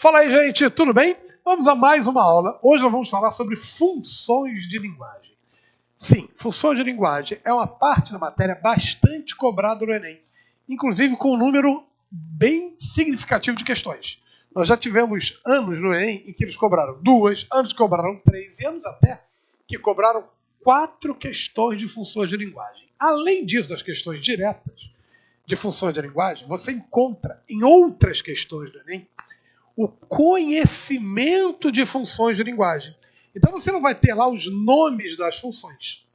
Fala aí, gente, tudo bem? Vamos a mais uma aula. Hoje nós vamos falar sobre funções de linguagem. Sim, funções de linguagem é uma parte da matéria bastante cobrada no Enem, inclusive com um número bem significativo de questões. Nós já tivemos anos no Enem em que eles cobraram 2, anos que cobraram 3 e anos até que cobraram 4 questões de funções de linguagem. Além disso, das questões diretas de funções de linguagem, você encontra em outras questões do Enem o conhecimento de funções de linguagem. Então você não vai ter lá os nomes das funções,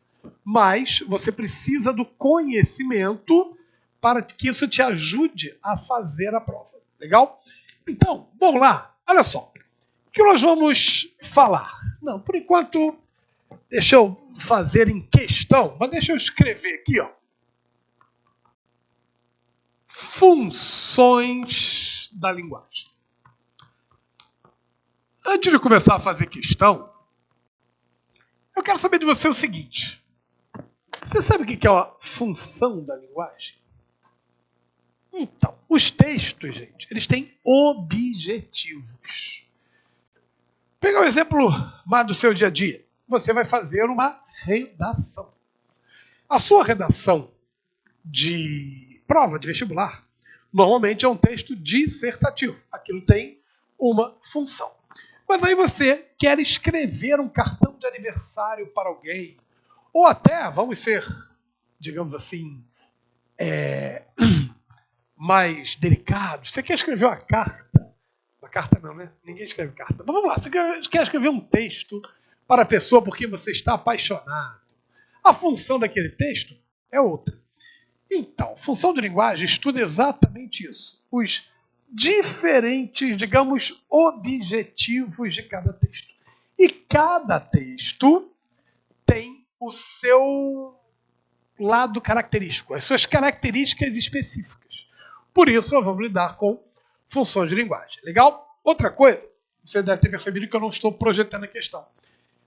mas você precisa do conhecimento para que isso te ajude a fazer a prova. Legal? Então, vamos lá. Olha só. O que nós vamos falar? Não, por enquanto, deixa eu fazer em questão, mas deixa eu escrever aqui, ó. Funções da linguagem. Antes de começar a fazer questão, eu quero saber de você o seguinte. Você sabe o que é uma função da linguagem? Então, os textos, gente, eles têm objetivos. Pega um exemplo mais do seu dia a dia. Você vai fazer uma redação. A sua redação de prova de vestibular, normalmente é um texto dissertativo. Aquilo tem uma função. Mas aí você quer escrever um cartão de aniversário para alguém, ou até, vamos ser, digamos assim, mais delicados. Você quer escrever uma carta? Uma carta não, né? Ninguém escreve carta. Mas vamos lá, você quer escrever um texto para a pessoa porque você está apaixonado. A função daquele texto é outra. Então, função de linguagem estuda exatamente isso. Os diferentes, digamos, objetivos de cada texto. E cada texto tem o seu lado característico, as suas características específicas. Por isso, nós vamos lidar com funções de linguagem. Legal? Outra coisa, você deve ter percebido que eu não estou projetando a questão.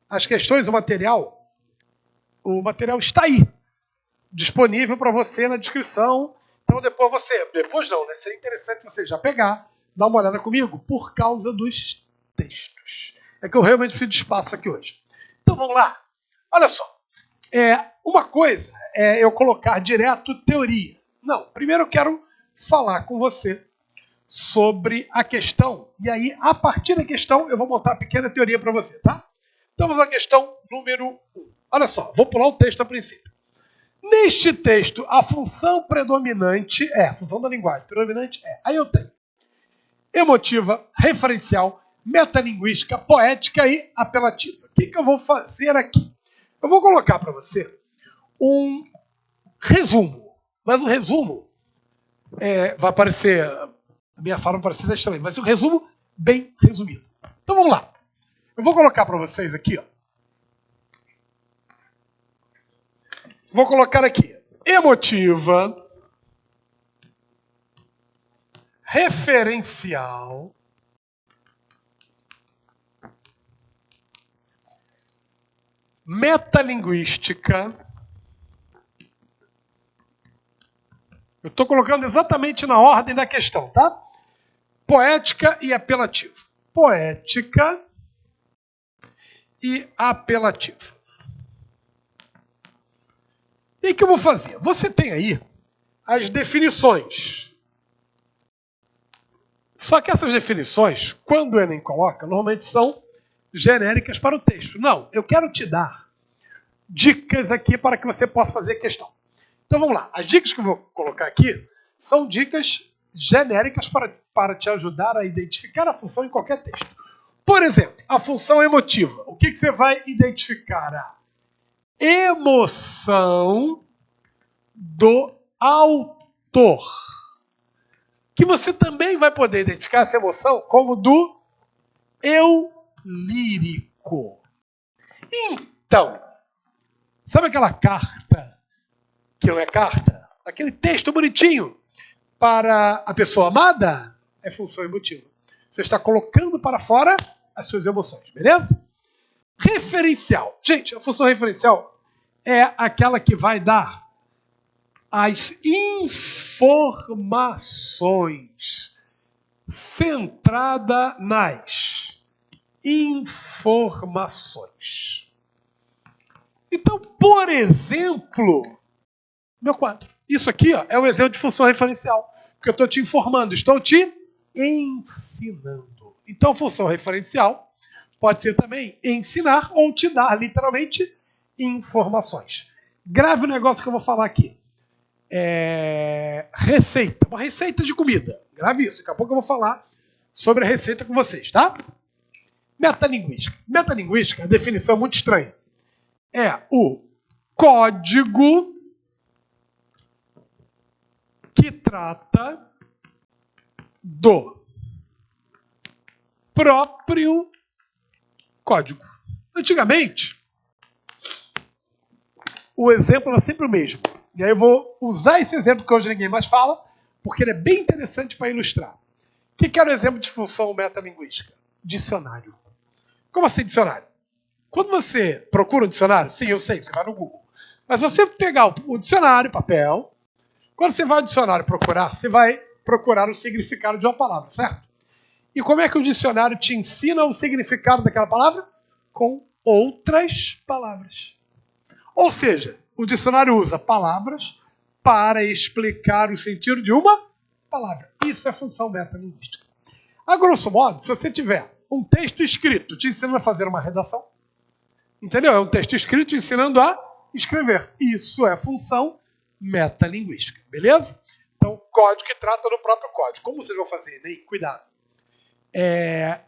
As questões, o material está aí, disponível para você na descrição. Então depois não, né? Seria interessante você já pegar, dar uma olhada comigo, por causa dos textos. É que eu realmente preciso de espaço aqui hoje. Então vamos lá. Olha só. Uma coisa é eu colocar direto teoria. Não, primeiro eu quero falar com você sobre a questão. E aí, a partir da questão, eu vou montar uma pequena teoria para você, tá? Então vamos à questão número 1. Olha só, vou pular o texto a princípio. Neste texto, a função predominante a função da linguagem predominante aí eu tenho emotiva, referencial, metalinguística, poética e apelativa. O que eu vou fazer aqui? Eu vou colocar para você um resumo, mas o resumo vai parecer, a minha fala vai parecer estranha, mas um resumo bem resumido. Então vamos lá. Eu vou colocar para vocês aqui, ó. Vou colocar aqui, emotiva, referencial, metalinguística. Eu estou colocando exatamente na ordem da questão, tá? Poética e apelativa. Poética e apelativa. E o que eu vou fazer? Você tem aí as definições. Só que essas definições, quando o Enem coloca, normalmente são genéricas para o texto. Não, eu quero te dar dicas aqui para que você possa fazer a questão. Então vamos lá. As dicas que eu vou colocar aqui são dicas genéricas para te ajudar a identificar a função em qualquer texto. Por exemplo, a função emotiva. O que você vai identificar? A emoção do autor. Que você também vai poder identificar essa emoção como do eu lírico. Então, sabe aquela carta que não é carta? Aquele texto bonitinho para a pessoa amada? É função emotiva. Você está colocando para fora as suas emoções, beleza? Referencial. Gente, a função referencial é aquela que vai dar as informações centrada nas informações. Então, por exemplo, meu quadro. Isso aqui ó, é um exemplo de função referencial, porque eu estou te informando, estou te ensinando. Então, função referencial pode ser também ensinar ou te dar, literalmente, informações. Grave o negócio que eu vou falar aqui. Receita. Uma receita de comida. Grave isso. Daqui a pouco eu vou falar sobre a receita com vocês, tá? Metalinguística. Metalinguística, a definição é muito estranha. É o código que trata do próprio código. Antigamente, o exemplo era sempre o mesmo. E aí eu vou usar esse exemplo que hoje ninguém mais fala, porque ele é bem interessante para ilustrar. O que era o exemplo de função metalinguística? Dicionário. Como assim dicionário? Quando você procura um dicionário, sim, eu sei, você vai no Google. Mas você pegar o dicionário, papel, quando você vai ao dicionário procurar, você vai procurar o significado de uma palavra, certo? E como é que o dicionário te ensina o significado daquela palavra? Com outras palavras. Ou seja, o dicionário usa palavras para explicar o sentido de uma palavra. Isso é função metalinguística. A grosso modo, se você tiver um texto escrito te ensinando a fazer uma redação, entendeu? É um texto escrito te ensinando a escrever. Isso é função metalinguística, beleza? Então, código que trata do próprio código. Como vocês vão fazer, Enem? Cuidado.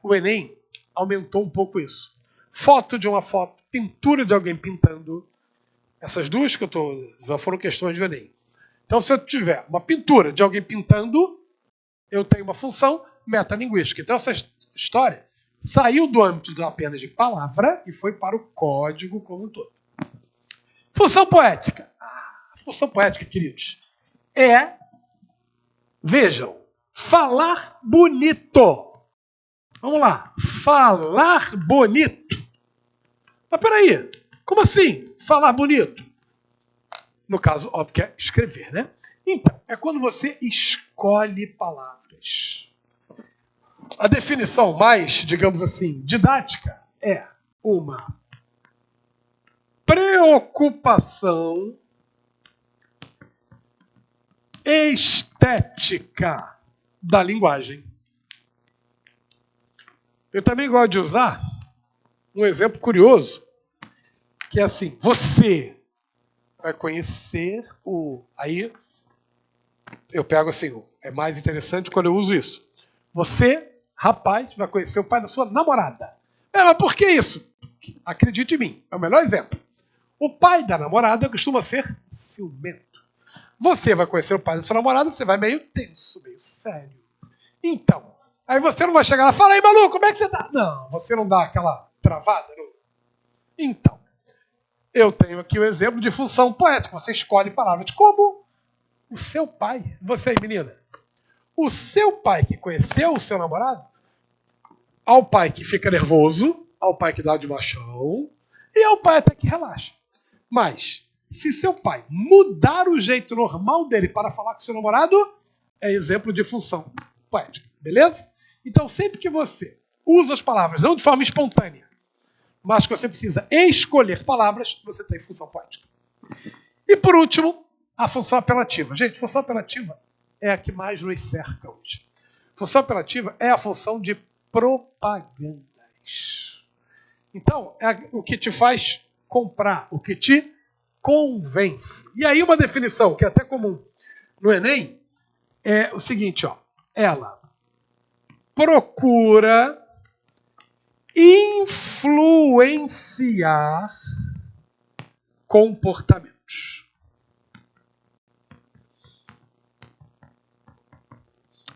O Enem aumentou um pouco isso. Foto de uma foto, pintura de alguém pintando. Essas duas que já foram questões do Enem. Então, se eu tiver uma pintura de alguém pintando, eu tenho uma função metalinguística. Então, essa história saiu do âmbito apenas de palavra e foi para o código como um todo. Função poética. Função poética, queridos, vejam, falar bonito. Vamos lá, falar bonito. Mas peraí, como assim, falar bonito? No caso, óbvio que é escrever, né? Então, é quando você escolhe palavras. A definição mais, digamos assim, didática é uma preocupação estética da linguagem. Eu também gosto de usar um exemplo curioso, que é assim, você vai conhecer o... Aí eu pego assim, é mais interessante quando eu uso isso. Você, rapaz, vai conhecer o pai da sua namorada. Mas por que isso? Acredite em mim, é o melhor exemplo. O pai da namorada costuma ser ciumento. Você vai conhecer o pai da sua namorada, você vai meio tenso, meio sério. Então, aí você não vai chegar lá e falar, ei, maluco, como é que você tá? Não, você não dá aquela travada, não. Então, eu tenho aqui o exemplo de função poética. Você escolhe palavras como o seu pai. Você, menina. O seu pai que conheceu o seu namorado, ao pai que fica nervoso, ao pai que dá de machão, e ao pai até que relaxa. Mas, se seu pai mudar o jeito normal dele para falar com seu namorado, é exemplo de função poética. Beleza? Então, sempre que você usa as palavras, não de forma espontânea, mas que você precisa escolher palavras, você tem função poética. E, por último, a função apelativa. Gente, função apelativa é a que mais nos cerca hoje. Função apelativa é a função de propagandas. Então, é o que te faz comprar, o que te convence. E aí uma definição que é até comum no Enem é o seguinte, ó, ela procura influenciar comportamentos.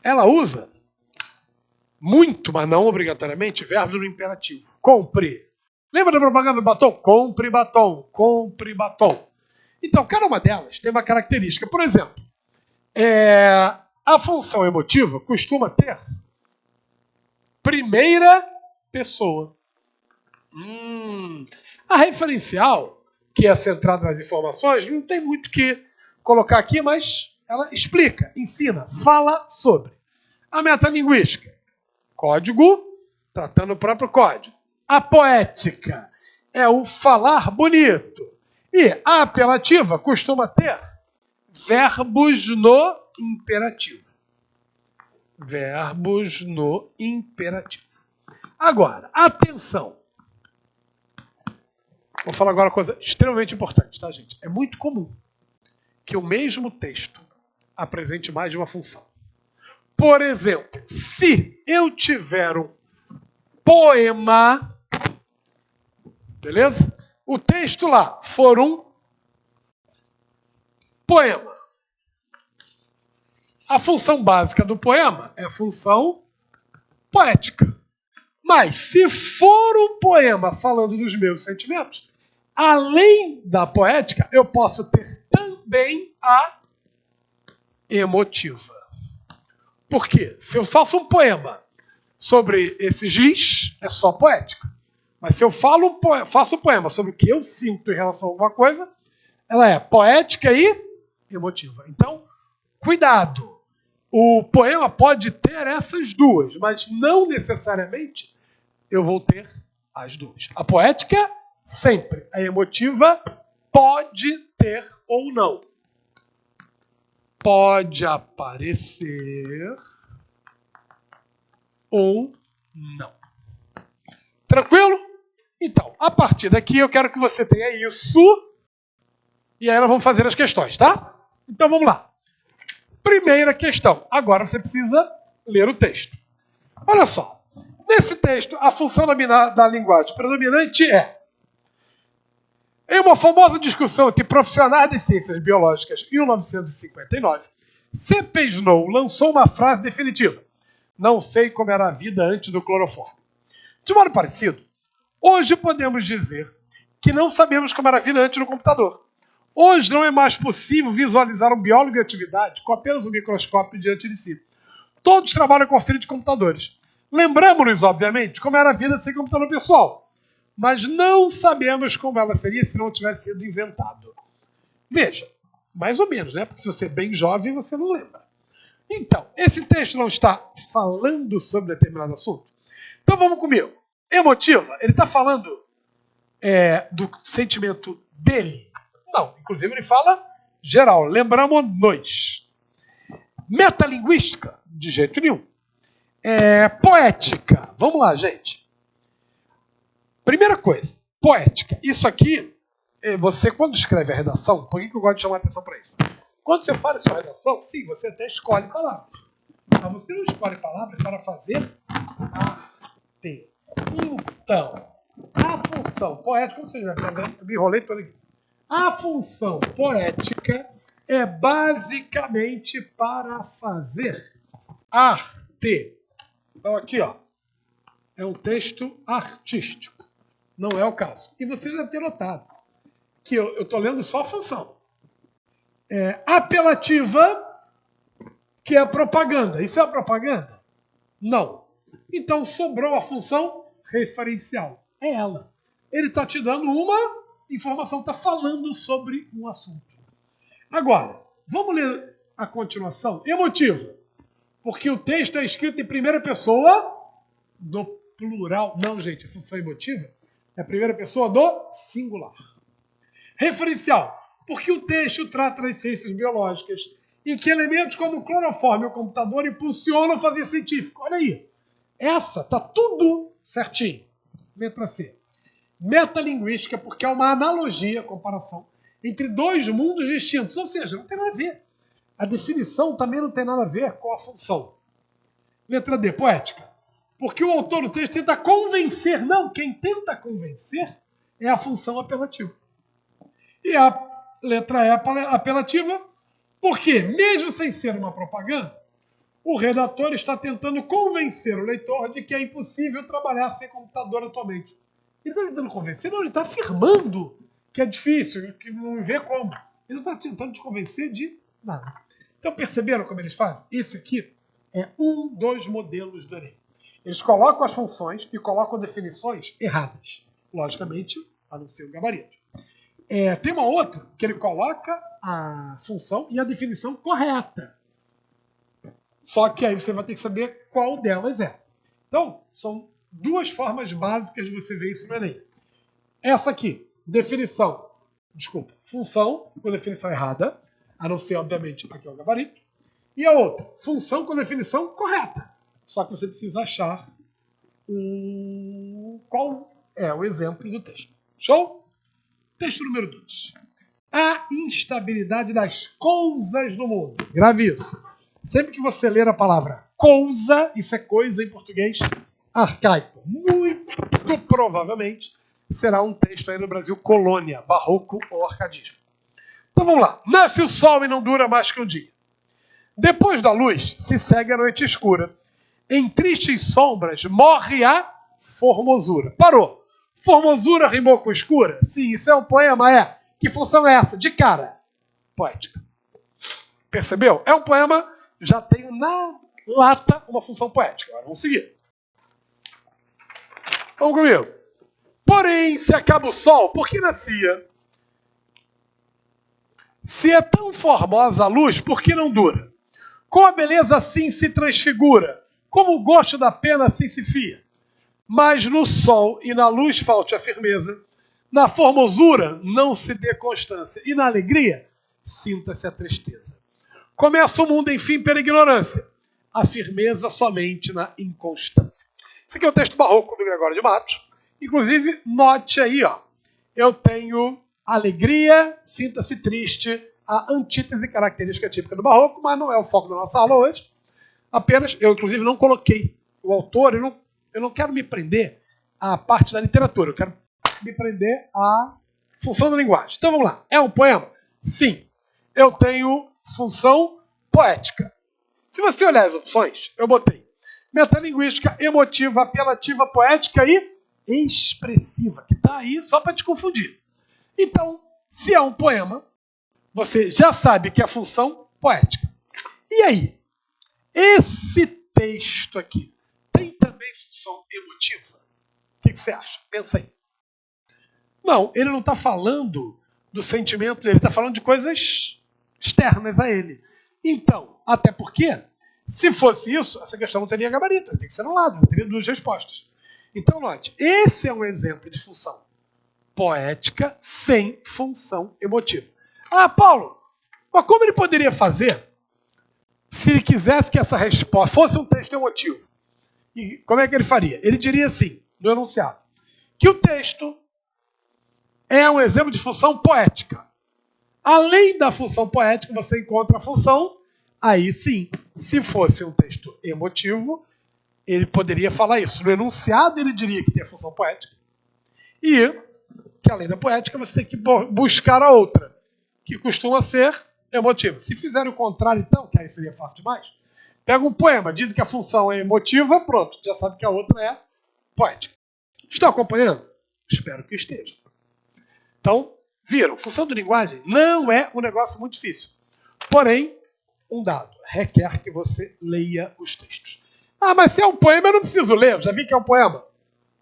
Ela usa muito, mas não obrigatoriamente, verbos no imperativo. Compre. Lembra da propaganda do batom? Compre batom, compre batom. Então, cada uma delas tem uma característica. Por exemplo, a função emotiva costuma ter primeira pessoa. A referencial, que é centrada nas informações, não tem muito o que colocar aqui, mas ela explica, ensina, fala sobre. A metalinguística, código, tratando o próprio código. A poética é o falar bonito. E a apelativa costuma ter verbos no imperativo. Verbos no imperativo. Agora, atenção. Vou falar agora uma coisa extremamente importante, tá, gente? É muito comum que o mesmo texto apresente mais de uma função. Por exemplo, se eu tiver um poema, beleza? O texto lá for um poema. A função básica do poema é a função poética. Mas se for um poema falando dos meus sentimentos, além da poética, eu posso ter também a emotiva. Por quê? Se eu faço um poema sobre esse giz, é só poética. Mas se eu faço um poema sobre o que eu sinto em relação a alguma coisa, ela é poética e emotiva. Então, cuidado. O poema pode ter essas duas, mas não necessariamente eu vou ter as duas. A poética, sempre. A emotiva, pode ter ou não. Pode aparecer ou não. Tranquilo? Então, a partir daqui eu quero que você tenha isso. E aí nós vamos fazer as questões, tá? Então vamos lá. Primeira questão. Agora você precisa ler o texto. Olha só. Nesse texto, a função da linguagem predominante é: em uma famosa discussão entre profissionais das ciências biológicas em 1959, C.P. Snow lançou uma frase definitiva: não sei como era a vida antes do cloroformo. De modo parecido, hoje podemos dizer que não sabemos como era a vida antes do computador. Hoje não é mais possível visualizar um biólogo em atividade com apenas um microscópio diante de si. Todos trabalham com auxílio de computadores. Lembramos-nos, obviamente, como era a vida sem computador pessoal, mas não sabemos como ela seria se não tivesse sido inventado. Veja, mais ou menos, né? Porque se você é bem jovem, você não lembra. Então, esse texto não está falando sobre determinado assunto? Então vamos comigo. Emotiva, ele está falando do sentimento dele? Não, inclusive ele fala geral, lembramos-nos. Metalinguística? De jeito nenhum. Poética, vamos lá, gente. Primeira coisa, poética. Isso aqui, você quando escreve a redação, por que eu gosto de chamar a atenção para isso? Quando você faz a sua redação, sim, você até escolhe palavras. Mas você não escolhe palavras para fazer arte. Então, a função poética, como você já está vendo, eu me enrolei todo aqui. A função poética é basicamente para fazer arte. Então aqui, ó, é um texto artístico. Não é o caso. E você deve ter notado que eu estou lendo só a função. Apelativa, que é a propaganda. Isso é a propaganda? Não. Então sobrou a função referencial. É ela. Ele está te dando uma informação, está falando sobre um assunto. Agora, vamos ler a continuação. Emotiva. Porque o texto é escrito em primeira pessoa do plural. Não, gente, a função emotiva é a primeira pessoa do singular. Referencial. Porque o texto trata das ciências biológicas e que elementos como o cloroformo e o computador impulsionam o fazer científico. Olha aí. Essa tá tudo certinho. Letra C. Metalinguística, porque é uma analogia, comparação, entre dois mundos distintos. Ou seja, não tem nada a ver. A definição também não tem nada a ver com a função. Letra D. Poética. Porque o autor do texto tenta convencer. Não, quem tenta convencer é a função apelativa. E a letra E apelativa, porque, mesmo sem ser uma propaganda, o redator está tentando convencer o leitor de que é impossível trabalhar sem computador atualmente. Ele está tentando convencer? Não, ele está afirmando que é difícil, que não vê como. Ele não está tentando te convencer de nada. Então perceberam como eles fazem? Esse aqui é um dos modelos do Enem. Eles colocam as funções e colocam definições erradas. Logicamente, a não ser o gabarito. Tem uma outra que ele coloca a função e a definição correta. Só que aí você vai ter que saber qual delas é. Então, são duas formas básicas de você ver isso no Enem. Essa aqui, função com definição errada, a não ser, obviamente, aqui é o gabarito. E a outra, função com definição correta. Só que você precisa achar qual é o exemplo do texto. Show? Texto número 2. A instabilidade das coisas do mundo. Grave isso. Sempre que você ler a palavra coisa, isso é coisa em português arcaico. Muito provavelmente será um texto aí no Brasil colônia, barroco ou arcadismo. Então vamos lá. Nasce o sol e não dura mais que um dia. Depois da luz se segue a noite escura. Em tristes sombras morre a formosura. Parou. Formosura rimou com escura? Sim, isso é um poema, é. Que função é essa? De cara. Poética. Percebeu? É um poema, já tenho na lata uma função poética. Agora vamos seguir. Vamos comigo. Porém, se acaba o sol, por que nascia? Se é tão formosa a luz, por que não dura? Com a beleza assim se transfigura, como o gosto da pena assim se fia. Mas no sol e na luz falte a firmeza, na formosura não se dê constância, e na alegria sinta-se a tristeza. Começa o mundo, enfim, pela ignorância, a firmeza somente na inconstância. Esse aqui é o texto barroco do Gregório de Matos. Inclusive, note aí, ó, eu tenho alegria, sinta-se triste, a antítese característica típica do barroco, mas não é o foco da nossa aula hoje. Apenas, eu inclusive não coloquei o autor, eu não quero me prender à parte da literatura, eu quero me prender à função da linguagem. Então vamos lá, é um poema? Sim, eu tenho função poética. Se você olhar as opções, eu botei metalinguística, emotiva, apelativa, poética e expressiva, que está aí só para te confundir. Então, se é um poema, você já sabe que é a função poética. E aí? Esse texto aqui tem também função emotiva? O que você acha? Pensa aí. Não, ele não está falando do sentimento dele, ele está falando de coisas externas a ele. Então, até porque, se fosse isso, essa questão não teria gabarito, ela tem que ser anulada, ela teria duas respostas. Então, note, esse é um exemplo de função poética sem função emotiva. Ah, Paulo, mas como ele poderia fazer se ele quisesse que essa resposta fosse um texto emotivo? E como é que ele faria? Ele diria assim, no enunciado, que o texto é um exemplo de função poética. Além da função poética, você encontra a função, aí sim, se fosse um texto emotivo, ele poderia falar isso. No enunciado ele diria que tem a função poética. E que além da poética, você tem que buscar a outra, que costuma ser emotiva. Se fizer o contrário, então, que aí seria fácil demais, pega um poema, diz que a função é emotiva, pronto, já sabe que a outra é poética. Estão acompanhando? Espero que esteja. Então, viram, função de linguagem não é um negócio muito difícil. Porém, um dado, requer que você leia os textos. Ah, mas se é um poema, eu não preciso ler, eu já vi que é um poema.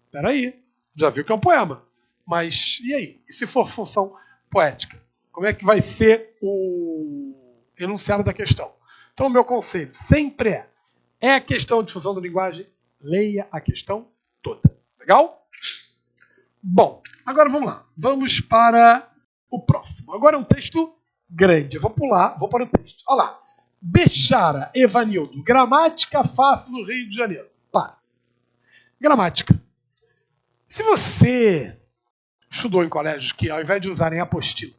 Espera aí, já viu que é um poema. Mas, e aí? E se for função poética? Como é que vai ser o enunciado da questão? Então, o meu conselho sempre é a questão de função da linguagem, leia a questão toda. Legal? Bom, agora vamos lá. Vamos para o próximo. Agora é um texto grande. Eu vou pular, vou para o texto. Olha lá. Bechara, Evanildo. Gramática fácil do Rio de Janeiro. Para. Gramática. Se você estudou em colégios que, ao invés de usarem apostila,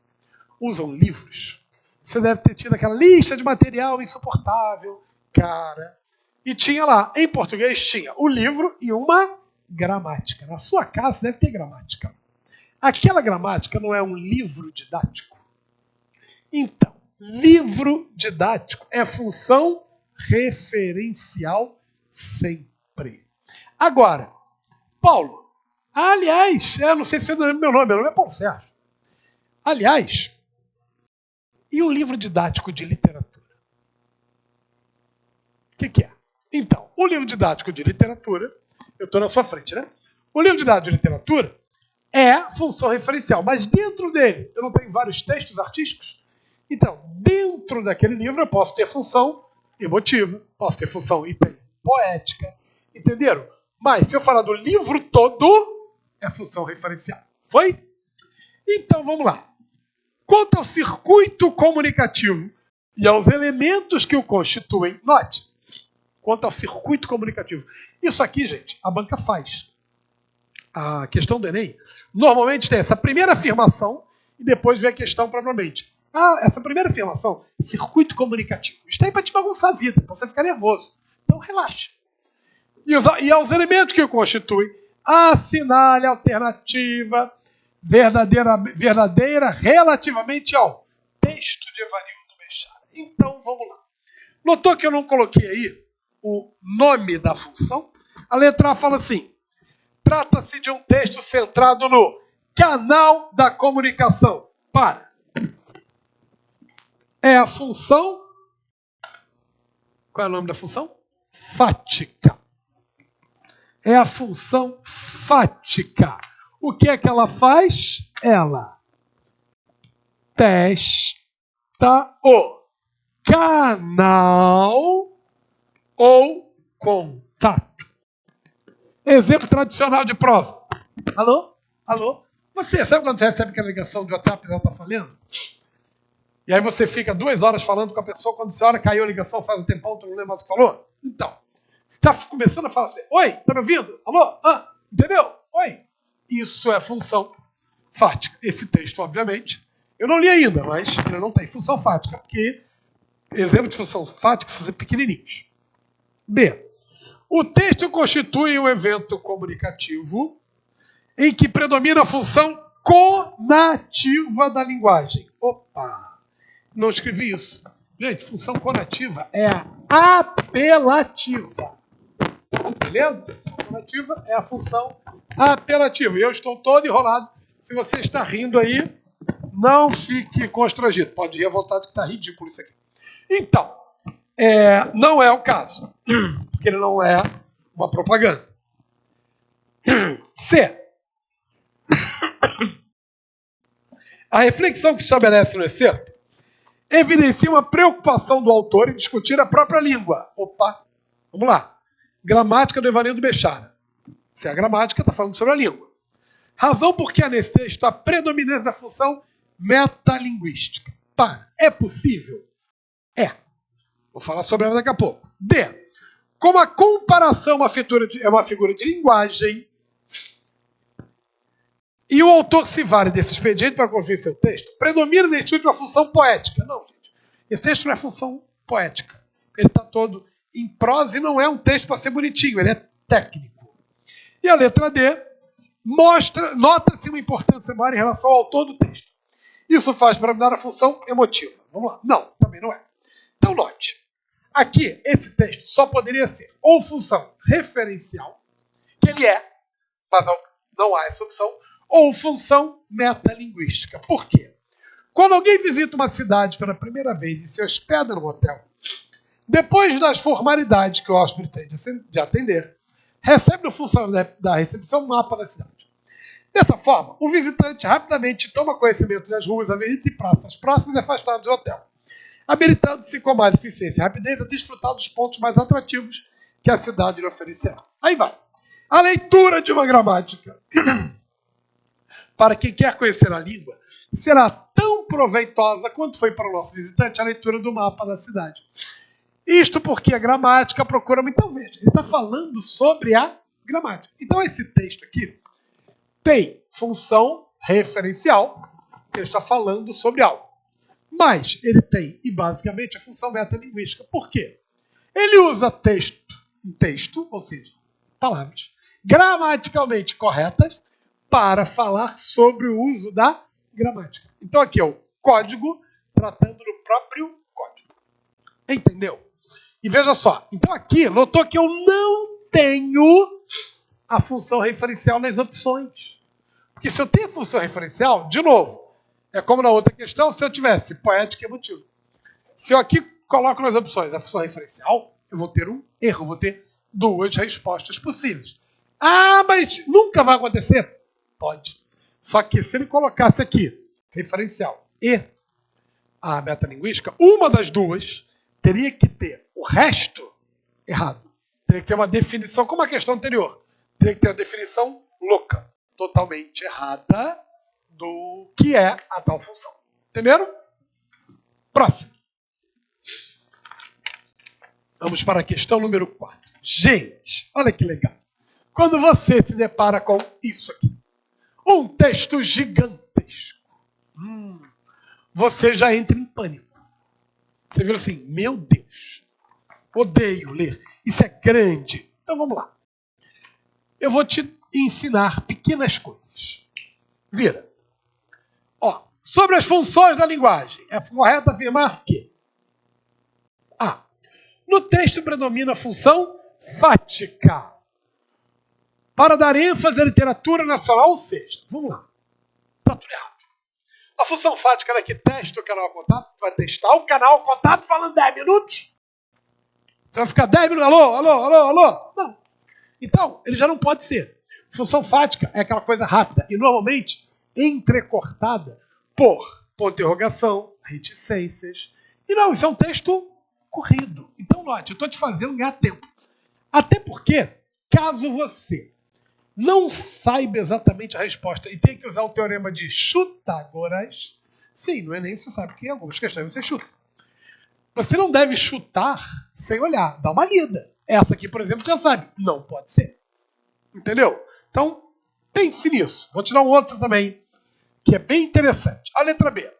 usam livros, você deve ter tido aquela lista de material insuportável, cara. E tinha lá, em português, tinha o livro e uma gramática. Na sua casa deve ter gramática. Aquela gramática não é um livro didático? Então, livro didático é função referencial sempre. Agora, Paulo, aliás, eu não sei se você não lembra meu nome é Paulo Sérgio. Aliás, e um livro didático de literatura? O que é? Então, o livro didático de literatura, eu estou na sua frente, né? O livro didático de literatura é função referencial, mas dentro dele, eu não tenho vários textos artísticos? Então, dentro daquele livro eu posso ter função emotiva, posso ter função item poética, entenderam? Mas se eu falar do livro todo, é função referencial. Foi? Então vamos lá. Quanto ao circuito comunicativo e aos elementos que o constituem, note, quanto ao circuito comunicativo. Isso aqui, gente, a banca faz. A questão do Enem, normalmente tem essa primeira afirmação e depois vem a questão propriamente. Essa primeira afirmação, circuito comunicativo. Isso aí para te bagunçar a vida, para você ficar nervoso. Então relaxa. E aos elementos que o constituem, assinale a alternativa verdadeira relativamente ao texto de Evanildo Bechara. Então, vamos lá. Notou que eu não coloquei aí o nome da função? A letra A fala assim, trata-se de um texto centrado no canal da comunicação. Para. É a função... Qual é o nome da função? Fática. É a função fática. O que é que ela faz? Ela testa o canal ou contato. Exemplo tradicional de prova. Alô? Alô? Você sabe quando você recebe aquela ligação de WhatsApp e ela está falhando? E aí você fica 2 horas falando com a pessoa, quando você olha, caiu a ligação, faz um tempão, tu não lembra mais o que falou? Então, você está começando a falar assim, oi, tá me ouvindo? Alô? Entendeu? Oi. Isso é função fática. Esse texto, obviamente, eu não li ainda, mas ele não tem função fática, porque exemplo de função fática são pequenininhos. B. O texto constitui um evento comunicativo em que predomina a função conativa da linguagem. Opa! Não escrevi isso. Gente, função conativa é a apelativa. Beleza? Função conativa é a função apelativa. E eu estou todo enrolado. Se você está rindo aí, não fique constrangido. Pode ir à vontade que está ridículo isso aqui. Então, não é o caso. Porque ele não é uma propaganda. C. A reflexão que se estabelece no excerto evidencia uma preocupação do autor em discutir a própria língua. Opa! Vamos lá. Gramática do Evanildo Bechara. Se é a gramática, está falando sobre a língua. Razão porque há nesse texto a predominância da função metalinguística. É possível? É. Vou falar sobre ela daqui a pouco. D. Como a comparação é uma figura de linguagem e o autor se vale desse expediente para construir seu texto, predomina nesse tipo uma função poética. Não, gente. Esse texto não é função poética. Ele está todo em prosa e não é um texto para ser bonitinho, ele é técnico. E a letra D nota-se uma importância maior em relação ao autor do texto. Isso faz predominar a função emotiva. Vamos lá. Não, também não é. Então note, aqui esse texto só poderia ser ou função referencial, que ele é, mas não há essa opção, ou função metalinguística. Por quê? Quando alguém visita uma cidade pela primeira vez e se hospeda no hotel, depois das formalidades que o hóspede tem de atender, recebe no funcionário da recepção um mapa da cidade. Dessa forma, o visitante rapidamente toma conhecimento das ruas, avenidas e praças próximas e afastadas do hotel, habilitando-se com mais eficiência e rapidez a desfrutar dos pontos mais atrativos que a cidade lhe oferecerá. Aí vai. A leitura de uma gramática para quem quer conhecer a língua será tão proveitosa quanto foi para o nosso visitante a leitura do mapa da cidade. Isto porque a gramática procura... Então, veja, ele está falando sobre a gramática. Então, esse texto aqui tem função referencial, ele está falando sobre algo. Mas ele tem, e basicamente, a função metalinguística. Por quê? Ele usa texto, ou seja, palavras gramaticalmente corretas para falar sobre o uso da gramática. Então aqui é o código tratando do próprio código. Entendeu? E veja só, então aqui notou que eu não tenho a função referencial nas opções. Porque se eu tenho a função referencial, de novo, é como na outra questão, se eu tivesse poética e emotivo. Se eu aqui coloco nas opções a função referencial, eu vou ter um erro, eu vou ter 2 respostas possíveis. Mas nunca vai acontecer? Pode. Só que se ele colocasse aqui referencial e a metalinguística, uma das duas teria que ter o resto errado. Teria que ter uma definição, como a questão anterior. Teria que ter uma definição louca, totalmente errada do que é a tal função. Entenderam? Próximo. Vamos para a questão número 4. Gente, olha que legal. Quando você se depara com isso aqui, um texto gigantesco, você já entra em pânico. Você vira assim, meu Deus, odeio ler, isso é grande. Então vamos lá. Eu vou te ensinar pequenas coisas. Vira. Ó, sobre as funções da linguagem, é correto afirmar que A. No texto predomina a função fática, para dar ênfase à literatura nacional, ou seja, vamos lá, está tudo errado. A função fática era que testa o canal contato, vai testar o canal contato falando 10 minutos. Você vai ficar 10 minutos, alô? Não. Então, ele já não pode ser. Função fática é aquela coisa rápida e normalmente entrecortada por ponto de interrogação, reticências. E não, isso é um texto corrido. Então, note, eu estou te fazendo ganhar tempo. Até porque, caso você não saiba exatamente a resposta e tenha que usar o teorema de Chutágoras, sim, no Enem você sabe que em algumas questões você chuta. Você não deve chutar sem olhar, dá uma lida. Essa aqui, por exemplo, já sabe, não pode ser. Entendeu? Então, pense nisso. Vou te dar um outro também, que é bem interessante. A letra B.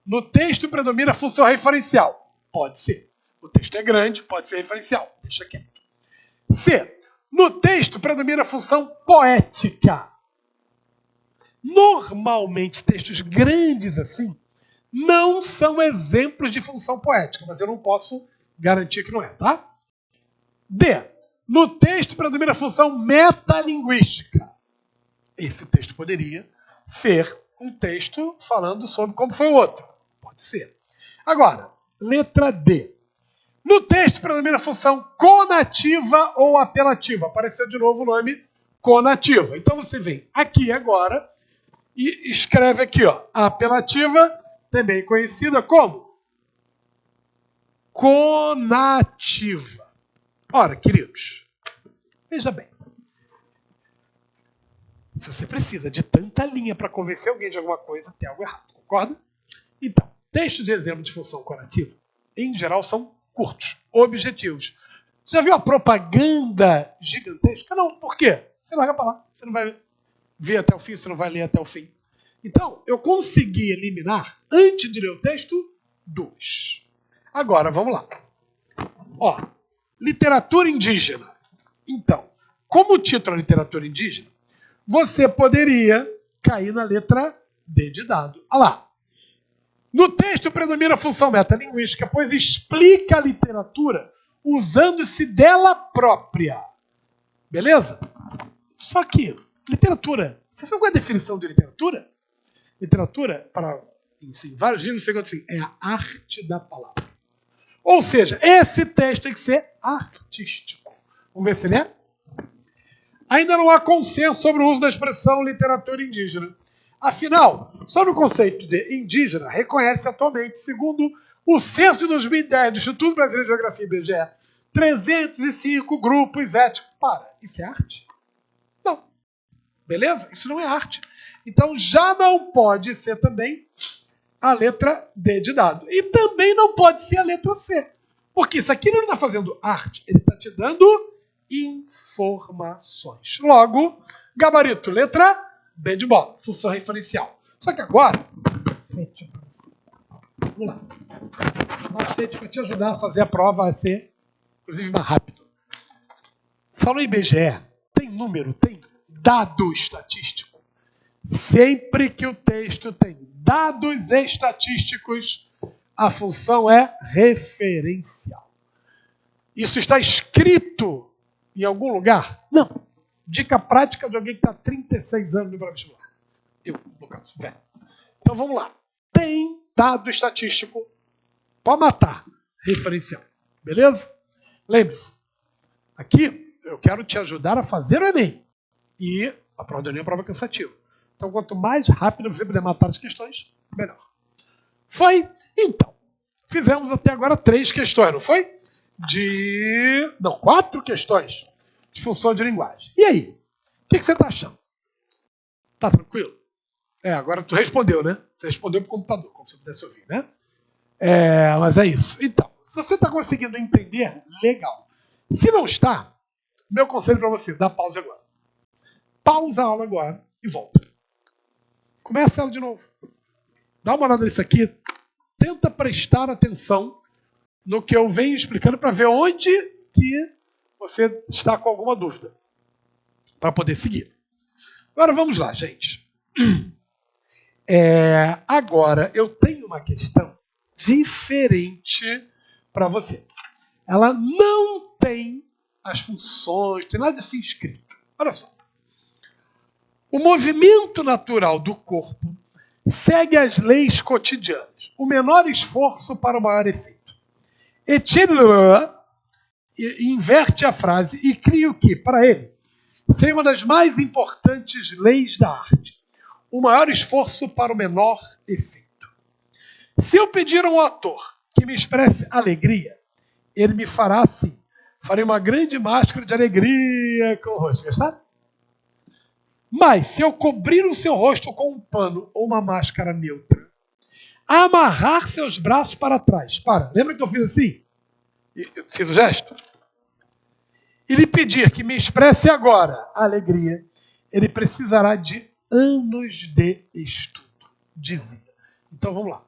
No texto predomina a função referencial. Pode ser. O texto é grande, pode ser referencial. Deixa quieto. C. No texto predomina a função poética. Normalmente, textos grandes assim não são exemplos de função poética, mas eu não posso garantir que não é, tá? D. No texto predomina a função metalinguística. Esse texto poderia ser um texto falando sobre como foi o outro. Pode ser. Agora, letra D. No texto predomina a função conativa ou apelativa. Apareceu de novo o nome conativa. Então você vem aqui agora e escreve aqui, ó, a apelativa, também conhecida como conativa. Ora, queridos, veja bem. Se você precisa de tanta linha para convencer alguém de alguma coisa, tem algo errado, concorda? Então, textos de exemplo de função conativa, em geral, são curtos, objetivos. Você já viu a propaganda gigantesca? Não, por quê? Você larga para lá, você não vai ver até o fim, você não vai ler até o fim. Então, eu consegui eliminar, antes de ler o texto, 2. Agora, vamos lá. Ó, literatura indígena. Então, como o título é literatura indígena, você poderia cair na letra D de dado. Olha lá. No texto predomina a função metalinguística, pois explica a literatura usando-se dela própria. Beleza? Só que, literatura, você sabe qual é a definição de literatura? Literatura, para em vários livros, você assim, é a arte da palavra. Ou seja, esse texto tem que ser artístico. Vamos ver se ele é? Ainda não há consenso sobre o uso da expressão literatura indígena. Afinal, sobre o conceito de indígena, reconhece atualmente, segundo o censo de 2010 do Instituto Brasileiro de Geografia IBGE, 305 grupos étnicos. Para, isso é arte? Não. Beleza? Isso não é arte. Então já não pode ser também a letra D de dado. E também não pode ser a letra C. Porque isso aqui ele não está fazendo arte, ele está te dando informações. Logo, gabarito, letra B de bola, função referencial. Só que agora, macete para você. Vamos lá. Macete para te ajudar a fazer a prova a ser, inclusive, mais rápido. Falou IBGE, tem número, tem dado estatístico. Sempre que o texto tem dados estatísticos, a função é referencial. Isso está escrito em algum lugar? Não. Dica prática de alguém que está há 36 anos no pré-vestibular. Eu, no caso, velho. Então vamos lá. Tem dado estatístico. Pode matar. Referencial. Beleza? Lembre-se. Aqui eu quero te ajudar a fazer o Enem. E a prova do Enem é uma prova cansativa. Então quanto mais rápido você puder matar as questões, melhor. Foi? Então. Fizemos até agora 3 questões, não foi? Não, 4 questões de função de linguagem. E aí? O que você está achando? Tá tranquilo? Agora tu respondeu, né? Você respondeu pro computador, como se pudesse ouvir, né? Mas é isso. Então, se você está conseguindo entender, legal. Se não está, meu conselho para você, dá pausa agora. Pausa a aula agora e volta. Começa ela de novo. Dá uma olhada nisso aqui. Tenta prestar atenção no que eu venho explicando para ver onde que você está com alguma dúvida. Para poder seguir. Agora vamos lá, gente. Agora eu tenho uma questão diferente para você. Ela não tem as funções, tem nada assim escrito. Olha só. O movimento natural do corpo segue as leis cotidianas. O menor esforço para o maior efeito. Etienne inverte a frase e cria o que, para ele, seria uma das mais importantes leis da arte. O maior esforço para o menor efeito. Se eu pedir a um ator que me expresse alegria, ele me fará assim. Farei uma grande máscara de alegria com o rosto. Gostaram? Mas, se eu cobrir o seu rosto com um pano ou uma máscara neutra, amarrar seus braços para trás. Lembra que eu fiz assim? Eu fiz o gesto? E lhe pedir que me expresse agora a alegria, ele precisará de anos de estudo, dizia. Então, vamos lá.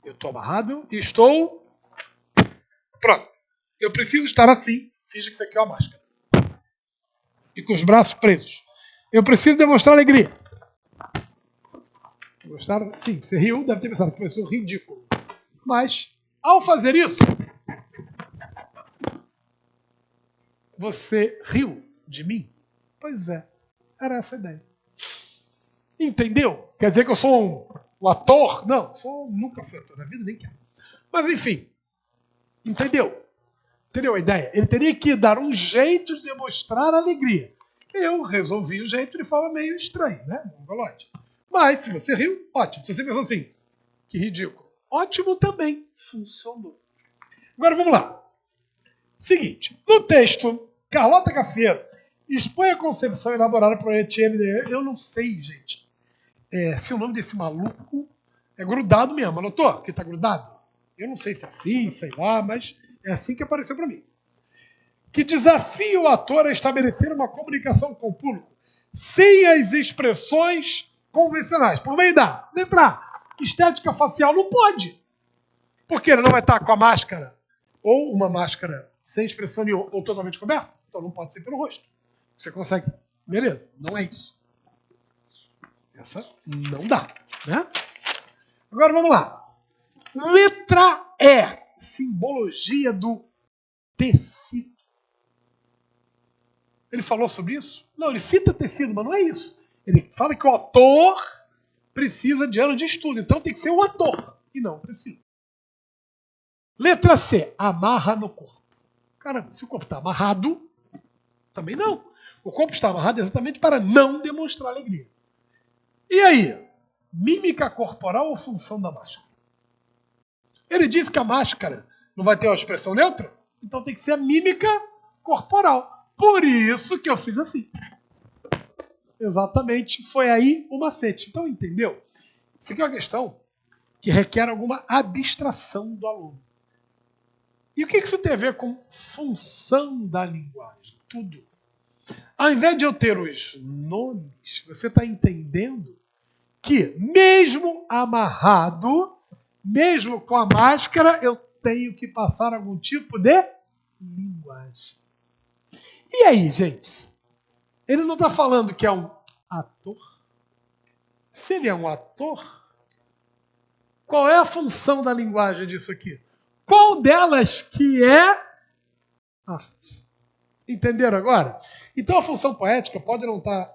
Eu estou amarrado e estou... Pronto. Eu preciso estar assim. Finge que isso aqui é uma máscara. E com os braços presos. Eu preciso demonstrar alegria. Gostaram? Sim, você riu, deve ter pensado que foi ridículo. Mas, ao fazer isso, você riu de mim? Pois é, era essa a ideia. Entendeu? Quer dizer que eu sou um ator? Não, nunca fui ator na vida, nem quero. Mas, enfim, entendeu? Entendeu a ideia? Ele teria que dar um jeito de demonstrar alegria. Eu resolvi o jeito de forma meio estranha, né? Mongoloide. Mas, se você riu, ótimo. Se você pensou assim, que ridículo. Ótimo também. Funcionou. Agora, vamos lá. Seguinte. No texto, Carlota Cafeiro expõe a concepção elaborada por Etienne. Eu não sei, gente, se o nome desse maluco é grudado mesmo. Anotou que está grudado? Eu não sei se é assim, sei lá, mas é assim que apareceu para mim. Que desafia o ator a estabelecer uma comunicação com o público sem as expressões convencionais. Por meio da letra A, estética facial não pode. Porque ele não vai estar com a máscara ou uma máscara sem expressão nenhuma ou totalmente coberta. Então não pode ser pelo rosto. Você consegue. Beleza, não é isso. Essa não dá, né? Agora vamos lá. Letra E, simbologia do tecido. Ele falou sobre isso? Não, ele cita tecido, mas não é isso. Ele fala que o ator precisa de anos de estudo, então tem que ser o ator, e não o tecido. Letra C, amarra no corpo. Caramba, se o corpo está amarrado, também não. O corpo está amarrado exatamente para não demonstrar alegria. E aí? Mímica corporal ou função da máscara? Ele disse que a máscara não vai ter uma expressão neutra, então tem que ser a mímica corporal. Por isso que eu fiz assim. Exatamente, foi aí o macete. Então, entendeu? Isso aqui é uma questão que requer alguma abstração do aluno. E o que isso tem a ver com função da linguagem? Tudo. Ao invés de eu ter os nomes, você está entendendo que, mesmo amarrado, mesmo com a máscara, eu tenho que passar algum tipo de linguagem. E aí, gente? Ele não está falando que é um ator? Se ele é um ator, qual é a função da linguagem disso aqui? Qual delas que é arte? Entenderam agora? Então a função poética pode não estar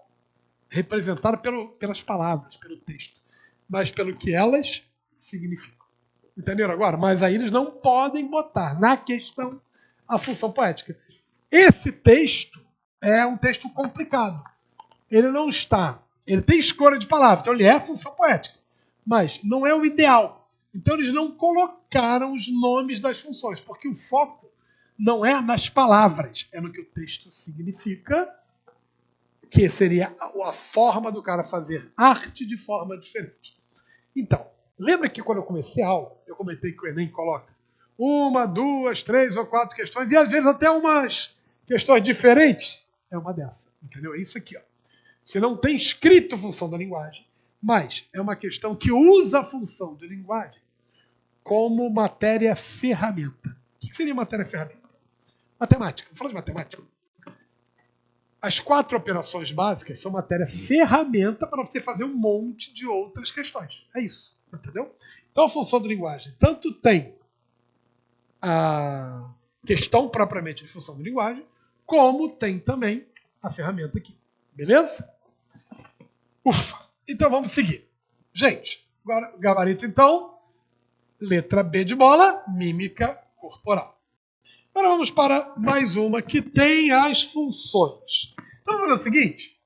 representada pelas palavras, pelo texto, mas pelo que elas significam. Entenderam agora? Mas aí eles não podem botar na questão a função poética. Esse texto é um texto complicado. Ele não está... Ele tem escolha de palavras, então ele é a função poética. Mas não é o ideal. Então eles não colocaram os nomes das funções, porque o foco não é nas palavras, é no que o texto significa, que seria a forma do cara fazer arte de forma diferente. Então, lembra que quando eu comecei a aula, eu comentei que o Enem coloca 1, 2, 3 ou 4 questões, e às vezes até umas questões diferentes? É uma dessa, entendeu? É isso aqui, ó. Você não tem escrito função da linguagem, mas é uma questão que usa a função de linguagem como matéria-ferramenta. O que seria matéria-ferramenta? Matemática. Vamos falar de matemática. As 4 operações básicas são matéria-ferramenta para você fazer um monte de outras questões. É isso, entendeu? Então a função de linguagem tanto tem a questão propriamente de função de linguagem, como tem também a ferramenta aqui. Beleza? Ufa! Então vamos seguir. Gente, agora gabarito então, letra B de bola, mímica corporal. Agora vamos para mais uma que tem as funções. Então vamos fazer o seguinte,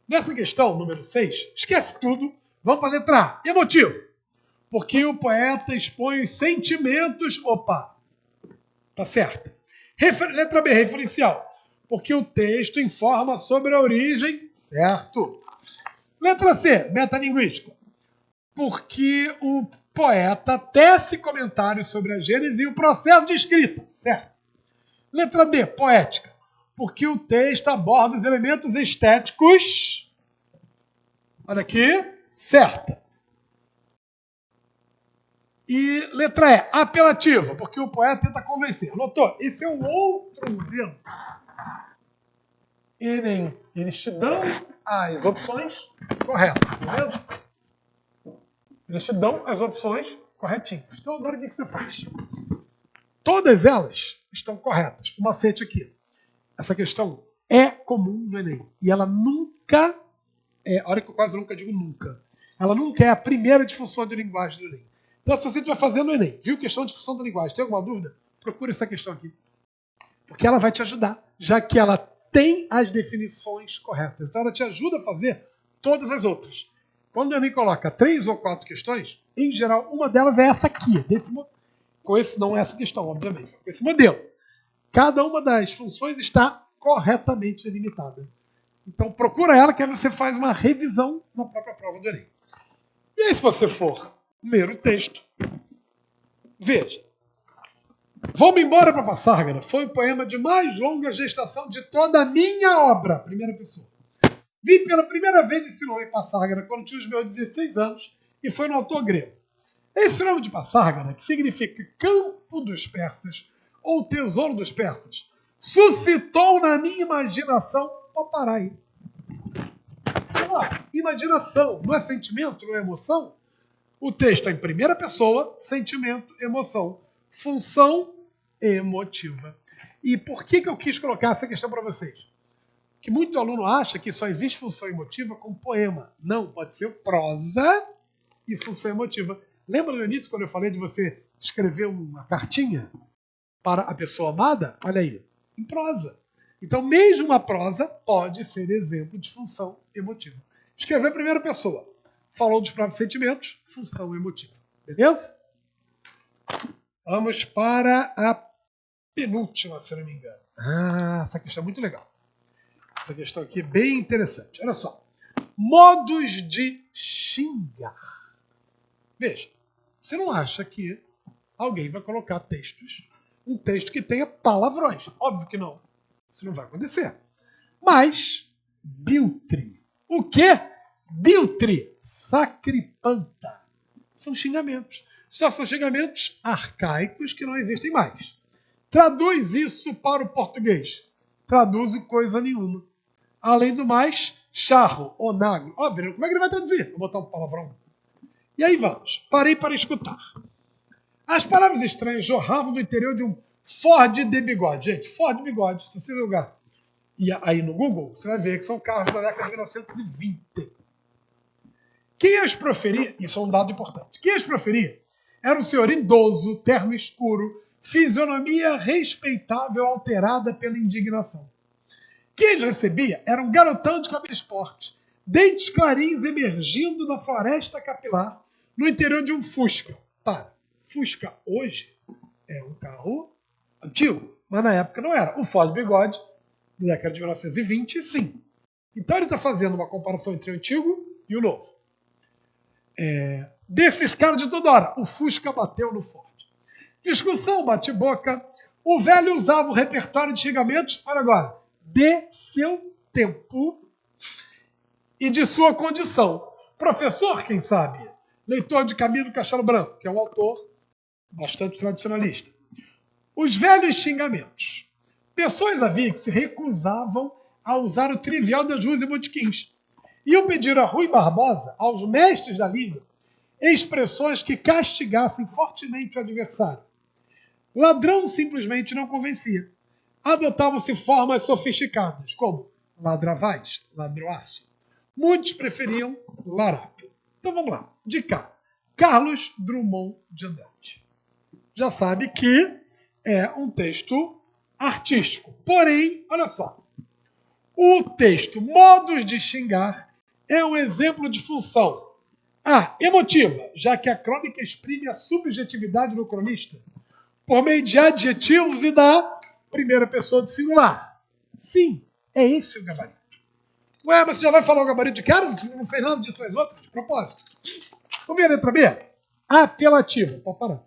nessa questão, número 6, esquece tudo, vamos para a letra A, emotivo. Porque o poeta expõe os sentimentos, opa, tá certo. Letra B, referencial. Porque o texto informa sobre a origem, certo. Letra C, metalinguística. Porque o poeta tece comentários sobre a Gênese e o processo de escrita, certo. Letra D, poética. Porque o texto aborda os elementos estéticos, olha aqui, certa. E letra E, apelativa, porque o poeta tenta convencer. Anotou? Esse é um outro modelo. Eles te dão as opções corretas, beleza? Eles te dão as opções corretinhas. Então agora o que você faz? Todas elas estão corretas. O macete aqui. Essa questão é comum no Enem. E ela nunca, olha que eu quase nunca digo nunca, ela nunca é a primeira de função de linguagem do Enem. Então, se você estiver fazendo o Enem, viu questão de função da linguagem, tem alguma dúvida? Procure essa questão aqui. Porque ela vai te ajudar, já que ela tem as definições corretas. Então, ela te ajuda a fazer todas as outras. Quando o Enem coloca 3 ou 4 questões, em geral, uma delas é essa aqui. Com esse, não é essa questão, obviamente. Com esse modelo. Cada uma das funções está corretamente delimitada. Então, procura ela, que aí você faz uma revisão na própria prova do Enem. E aí, se você for ler o texto, veja. Vou-me embora para Passárgada foi o poema de mais longa gestação de toda a minha obra. Primeira pessoa. Vi pela primeira vez esse nome Passárgada quando tinha os meus 16 anos e foi no autor grego. Esse nome de Passárgada, que significa campo dos persas ou tesouro dos persas, suscitou na minha imaginação... Pode parar aí. Vamos lá. Imaginação, não é sentimento, não é emoção? O texto é em primeira pessoa, sentimento, emoção. Função emotiva. E por que eu quis colocar essa questão para vocês? Que muito aluno acha que só existe função emotiva com poema. Não, pode ser prosa e função emotiva. Lembra no início quando eu falei de você escrever uma cartinha para a pessoa amada? Olha aí, em prosa. Então, mesmo a prosa pode ser exemplo de função emotiva. Escrever em primeira pessoa. Falou dos próprios sentimentos, função emotiva. Beleza? Vamos para a penúltima, se não me engano. Essa questão é muito legal. Essa questão aqui é bem interessante. Olha só. Modos de xingar. Veja, você não acha que alguém vai colocar um texto que tenha palavrões? Óbvio que não. Isso não vai acontecer. Mas, biltre. O quê? Biltre. Sacripanta. São xingamentos. Só são xingamentos arcaicos que não existem mais. Traduz isso para o português. Traduz coisa nenhuma. Além do mais, charro, onagro. Óbvio, como é que ele vai traduzir? Vou botar um palavrão. E aí vamos. Parei para escutar. As palavras estranhas jorravam do interior de um Ford de bigode. Gente, Ford de bigode, se você jogar aí no Google, você vai ver que são carros da década de 1920. Quem as proferia, isso é um dado importante, quem as proferia era um senhor idoso, terno escuro, fisionomia respeitável alterada pela indignação. Quem as recebia era um garotão de cabelo esporte, dentes clarinhos emergindo da floresta capilar no interior de um Fusca. para. Fusca hoje é um carro antigo, mas na época não era. O Ford Bigode, da década de 1920, sim. Então ele está fazendo uma comparação entre o antigo e o novo. Desses caras de toda hora, o Fusca bateu no Ford. Discussão, bate-boca. O velho usava o repertório de xingamentos, olha agora, de seu tempo e de sua condição. Professor, quem sabe? Leitor de Camilo Castelo Branco, que é um autor bastante tradicionalista. Os velhos xingamentos. Pessoas havia que se recusavam a usar o trivial das ruas e botiquins. Iam pedir a Rui Barbosa, aos mestres da língua, expressões que castigassem fortemente o adversário. Ladrão simplesmente não convencia. Adotavam-se formas sofisticadas, como ladravais, ladroaço. Muitos preferiam larápio. Então vamos lá. De cá, Carlos Drummond de Andrade. Já sabe que é um texto artístico. Porém, olha só, o texto Modos de Xingar é um exemplo de função emotiva, já que a crônica exprime a subjetividade do cronista por meio de adjetivos e da primeira pessoa do singular. Sim, é esse o gabarito. Ué, mas você já vai falar o gabarito de cara? Não fez nada disso nas outras? De propósito. Vamos ver a letra B? Apelativa. Pode parar.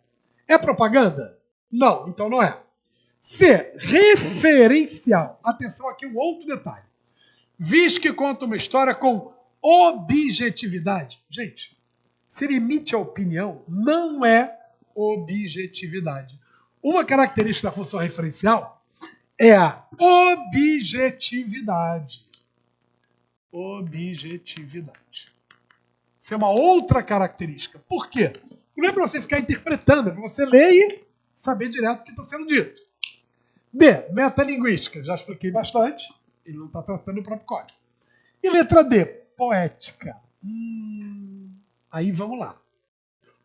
É propaganda? Não, então não é. C. Referencial. Atenção aqui, um outro detalhe. Viz que conta uma história com objetividade. Gente, se limite à opinião não é objetividade. Uma característica da função referencial é a objetividade. Objetividade. Isso é uma outra característica. Por quê? Não é para você ficar interpretando, é para você ler e saber direto o que está sendo dito. D. Metalinguística. Já expliquei bastante. Ele não está tratando o próprio código. E letra D. Poética. Aí vamos lá.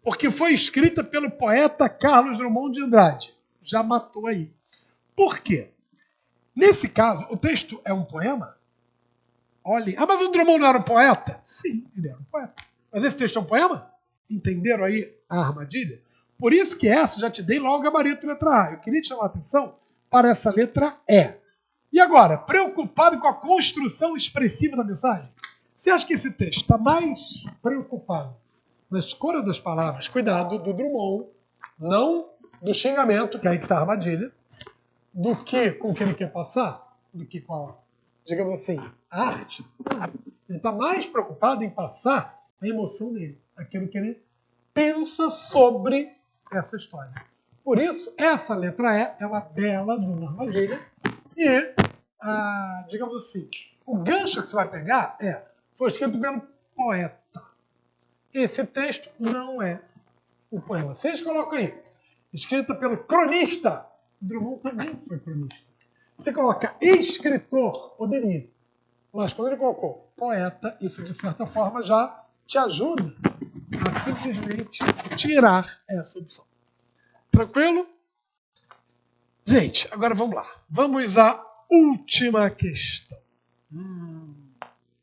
Porque foi escrita pelo poeta Carlos Drummond de Andrade. Já matou aí. Por quê? Nesse caso, o texto é um poema? Olhem. Mas o Drummond não era um poeta? Sim, ele era um poeta. Mas esse texto é um poema? Entenderam aí a armadilha? Por isso que essa já te dei logo o gabarito letra A. Eu queria te chamar a atenção para essa letra E. E agora, preocupado com a construção expressiva da mensagem? Você acha que esse texto está mais preocupado na escolha das palavras? Cuidado, do Drummond, não do xingamento, que é aí que está a armadilha, do que com o que ele quer passar, do que com a, digamos assim, a arte. Ele está mais preocupado em passar a emoção dele, aquilo que ele pensa sobre essa história. Por isso, essa letra E é uma bela de uma armadilha e, digamos assim, o gancho que você vai pegar foi escrito pelo poeta. Esse texto não é um poema. Vocês colocam aí, escrita pelo cronista. Drummond também foi cronista. Você coloca escritor, poderia. Mas quando ele colocou poeta, isso de certa forma já te ajuda a simplesmente tirar essa opção. Tranquilo? Gente, agora vamos lá. Vamos à última questão.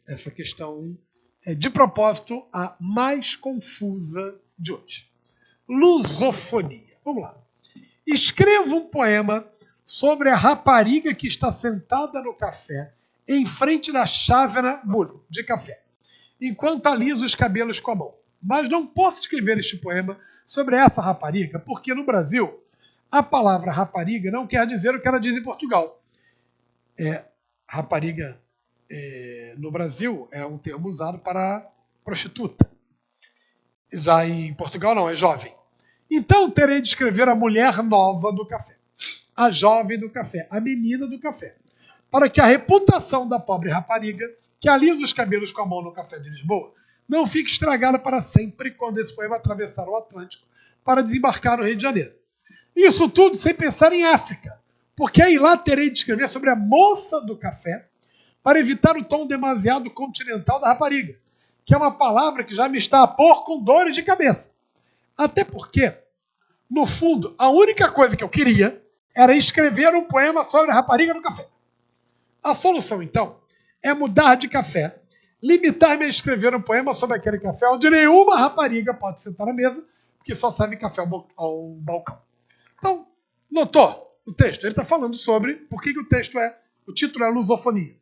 Essa questão é, de propósito, a mais confusa de hoje. Lusofonia. Vamos lá. Escreva um poema sobre a rapariga que está sentada no café em frente da chávena de café, enquanto alisa os cabelos com a mão. Mas não posso escrever este poema sobre essa rapariga, porque no Brasil a palavra rapariga não quer dizer o que ela diz em Portugal. Rapariga no Brasil é um termo usado para prostituta. Já em Portugal não, é jovem. Então terei de escrever a mulher nova do café, a jovem do café, a menina do café, para que a reputação da pobre rapariga que alisa os cabelos com a mão no café de Lisboa não fique estragada para sempre quando esse poema atravessar o Atlântico para desembarcar no Rio de Janeiro. Isso tudo sem pensar em África, porque aí lá terei de escrever sobre a moça do café para evitar o tom demasiado continental da rapariga, que é uma palavra que já me está a pôr com dores de cabeça. Até porque, no fundo, a única coisa que eu queria era escrever um poema sobre a rapariga no café. A solução, então, é mudar de café, limitar-me a escrever um poema sobre aquele café onde nenhuma rapariga pode sentar à mesa, porque só serve café ao balcão. Então, notou o texto? Ele está falando sobre por que o título é lusofonia.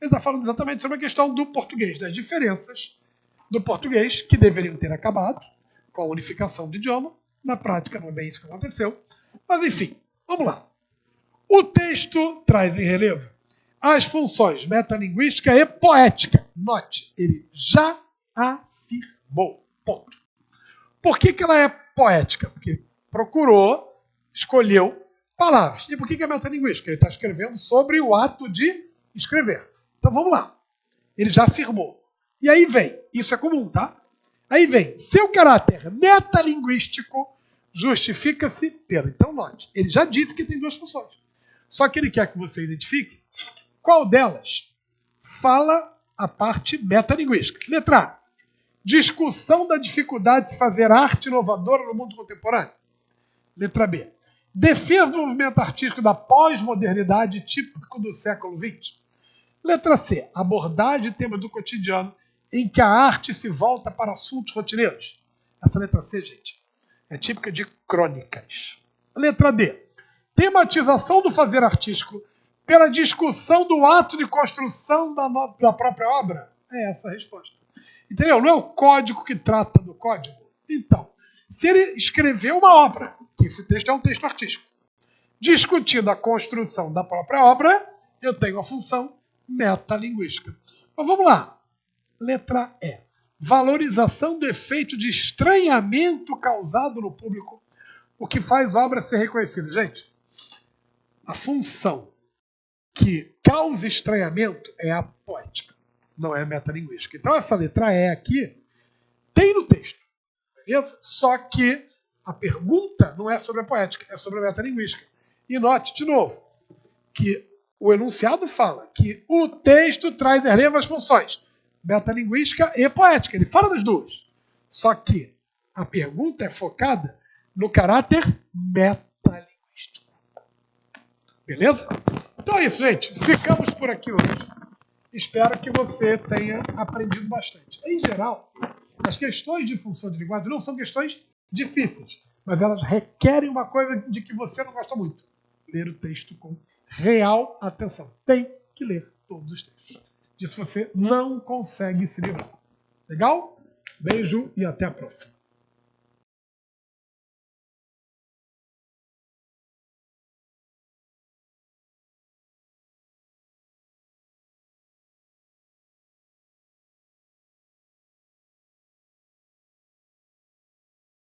Ele está falando exatamente sobre a questão do português, das diferenças do português que deveriam ter acabado com a unificação do idioma. Na prática, não é bem isso que aconteceu. Mas, enfim, vamos lá. O texto traz em relevo as funções metalinguística e poética. Note, ele já afirmou. Ponto. Por que ela é poética? Porque ele procurou, escolheu palavras. E por que é metalinguística? Ele está escrevendo sobre o ato de escrever. Então vamos lá. Ele já afirmou. E aí vem, isso é comum, tá? Aí vem, seu caráter metalinguístico justifica-se pelo. Então note, ele já disse que tem duas funções. Só que ele quer que você identifique qual delas fala a parte metalinguística. Letra A. Discussão da dificuldade de fazer arte inovadora no mundo contemporâneo. Letra B. Defesa do movimento artístico da pós-modernidade típico do século XX. Letra C. Abordagem de temas do cotidiano em que a arte se volta para assuntos rotineiros. Essa letra C, gente, é típica de crônicas. Letra D. Tematização do fazer artístico pela discussão do ato de construção da própria obra. É essa a resposta. Entendeu? Não é o código que trata do código. Então, se ele escreveu uma obra, que esse texto é um texto artístico, discutindo a construção da própria obra, eu tenho a função metalinguística. Então vamos lá. Letra E. Valorização do efeito de estranhamento causado no público, o que faz a obra ser reconhecida. Gente, a função que causa estranhamento é a poética, não é a metalinguística. Então essa letra E aqui tem no texto, beleza? Só que a pergunta não é sobre a poética, é sobre a metalinguística. E note, de novo, que o enunciado fala que o texto traz em relevo as funções metalinguística e poética. Ele fala das duas. Só que a pergunta é focada no caráter metalinguístico. Beleza? Então é isso, gente. Ficamos por aqui hoje. Espero que você tenha aprendido bastante. Em geral, as questões de função de linguagem não são questões difíceis, mas elas requerem uma coisa de que você não gosta muito. Ler o texto com real atenção. Tem que ler todos os textos. Disso você não consegue se livrar. Legal? Beijo e até a próxima.